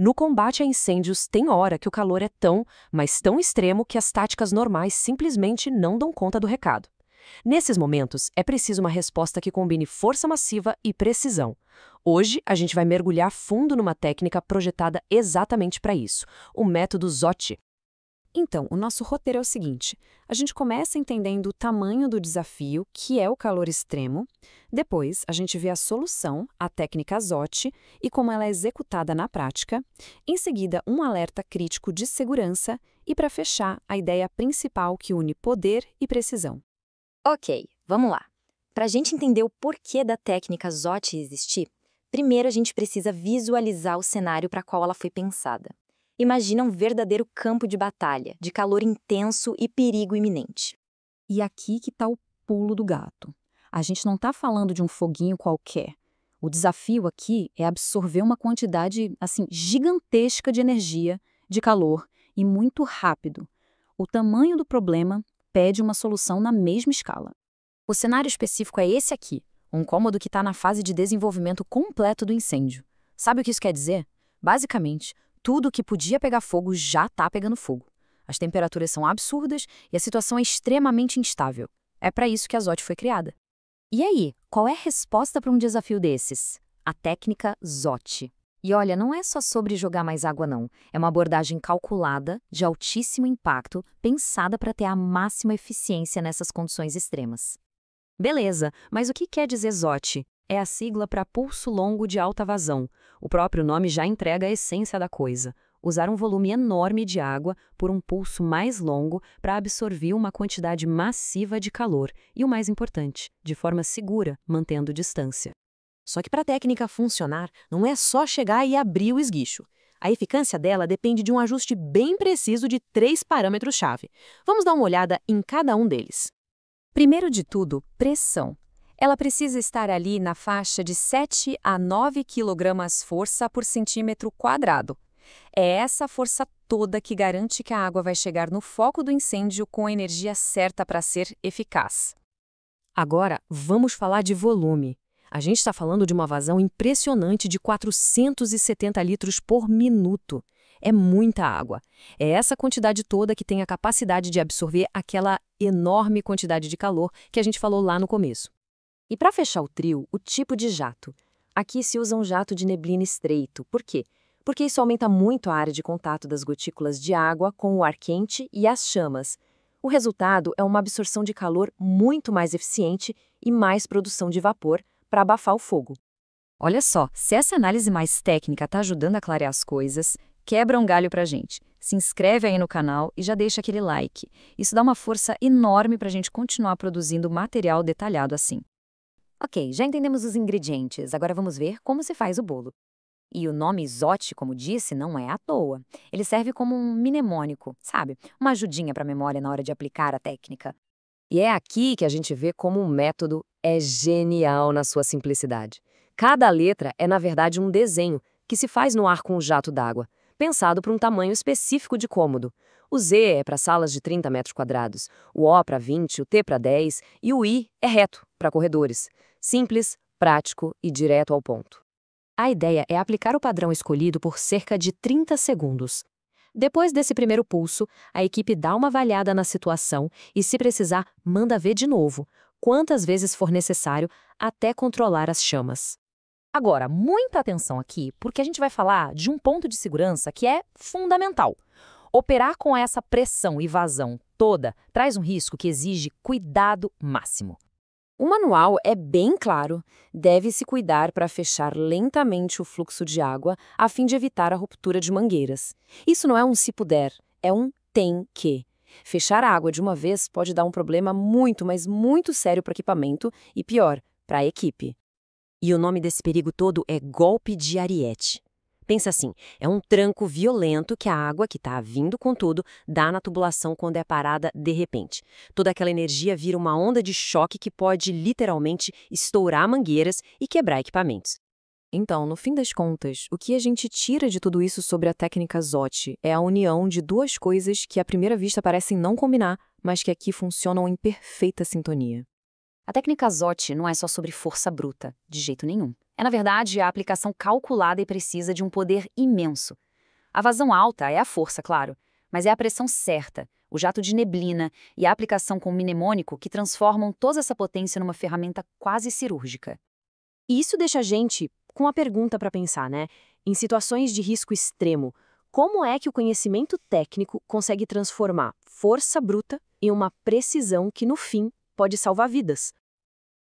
No combate a incêndios, tem hora que o calor é tão, mas tão extremo que as táticas normais simplesmente não dão conta do recado. Nesses momentos, é preciso uma resposta que combine força massiva e precisão. Hoje, a gente vai mergulhar fundo numa técnica projetada exatamente para isso, o método ZOT. Então, o nosso roteiro é o seguinte: a gente começa entendendo o tamanho do desafio, que é o calor extremo. Depois, a gente vê a solução, a técnica ZOT, e como ela é executada na prática. Em seguida, um alerta crítico de segurança. E, para fechar, a ideia principal que une poder e precisão. Ok, vamos lá. Para a gente entender o porquê da técnica ZOT existir, primeiro a gente precisa visualizar o cenário para qual ela foi pensada. Imagina um verdadeiro campo de batalha, de calor intenso e perigo iminente. E aqui que está o pulo do gato. A gente não está falando de um foguinho qualquer. O desafio aqui é absorver uma quantidade, assim, gigantesca de energia, de calor e muito rápido. O tamanho do problema pede uma solução na mesma escala. O cenário específico é esse aqui, um cômodo que está na fase de desenvolvimento completo do incêndio. Sabe o que isso quer dizer? Basicamente, tudo que podia pegar fogo já está pegando fogo. As temperaturas são absurdas e a situação é extremamente instável. É para isso que a ZOT foi criada. E aí, qual é a resposta para um desafio desses? A técnica ZOT. E olha, não é só sobre jogar mais água não. É uma abordagem calculada, de altíssimo impacto, pensada para ter a máxima eficiência nessas condições extremas. Beleza, mas o que quer dizer ZOT? É a sigla para pulso longo de alta vazão. O próprio nome já entrega a essência da coisa. Usar um volume enorme de água por um pulso mais longo para absorver uma quantidade massiva de calor e, o mais importante, de forma segura, mantendo distância. Só que para a técnica funcionar, não é só chegar e abrir o esguicho. A eficácia dela depende de um ajuste bem preciso de 3 parâmetros-chave. Vamos dar uma olhada em cada um deles. Primeiro de tudo, pressão. Ela precisa estar ali na faixa de 7 a 9 kg-força por centímetro quadrado. É essa força toda que garante que a água vai chegar no foco do incêndio com a energia certa para ser eficaz. Agora, vamos falar de volume. A gente está falando de uma vazão impressionante de 470 litros por minuto. É muita água. É essa quantidade toda que tem a capacidade de absorver aquela enorme quantidade de calor que a gente falou lá no começo. E para fechar o trio, o tipo de jato. Aqui se usa um jato de neblina estreito. Por quê? Porque isso aumenta muito a área de contato das gotículas de água com o ar quente e as chamas. O resultado é uma absorção de calor muito mais eficiente e mais produção de vapor para abafar o fogo. Olha só, se essa análise mais técnica está ajudando a clarear as coisas, quebra um galho pra gente. Se inscreve aí no canal e já deixa aquele like. Isso dá uma força enorme para a gente continuar produzindo material detalhado assim. Ok, já entendemos os ingredientes, agora vamos ver como se faz o bolo. E o nome ZOT, como disse, não é à toa. Ele serve como um mnemônico, sabe? Uma ajudinha para a memória na hora de aplicar a técnica. E é aqui que a gente vê como o método é genial na sua simplicidade. Cada letra é, na verdade, um desenho que se faz no ar com o jato d'água, pensado para um tamanho específico de cômodo. O Z é para salas de 30 metros quadrados, o O para 20, o T para 10 e o I é reto, para corredores. Simples, prático e direto ao ponto. A ideia é aplicar o padrão escolhido por cerca de 30 segundos. Depois desse primeiro pulso, a equipe dá uma avaliada na situação e, se precisar, manda ver de novo, quantas vezes for necessário, até controlar as chamas. Agora, muita atenção aqui, porque a gente vai falar de um ponto de segurança que é fundamental. Operar com essa pressão e vazão toda traz um risco que exige cuidado máximo. O manual é bem claro, deve-se cuidar para fechar lentamente o fluxo de água a fim de evitar a ruptura de mangueiras. Isso não é um se puder, é um tem que. Fechar a água de uma vez pode dar um problema muito, mas muito sério para o equipamento e, pior, para a equipe. E o nome desse perigo todo é golpe de ariete. Pensa assim, é um tranco violento que a água, que está vindo com tudo, dá na tubulação quando é parada de repente. Toda aquela energia vira uma onda de choque que pode, literalmente, estourar mangueiras e quebrar equipamentos. Então, no fim das contas, o que a gente tira de tudo isso sobre a técnica ZOT é a união de duas coisas que à primeira vista parecem não combinar, mas que aqui funcionam em perfeita sintonia. A técnica ZOT não é só sobre força bruta, de jeito nenhum. É, na verdade, a aplicação calculada e precisa de um poder imenso. A vazão alta é a força, claro, mas é a pressão certa, o jato de neblina e a aplicação com o mnemônico que transformam toda essa potência numa ferramenta quase cirúrgica. E isso deixa a gente com uma pergunta para pensar, né? Em situações de risco extremo, como é que o conhecimento técnico consegue transformar força bruta em uma precisão que, no fim, pode salvar vidas?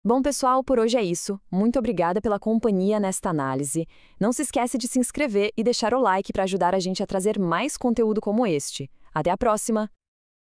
Bom, pessoal, por hoje é isso. Muito obrigada pela companhia nesta análise. Não se esquece de se inscrever e deixar o like para ajudar a gente a trazer mais conteúdo como este. Até a próxima!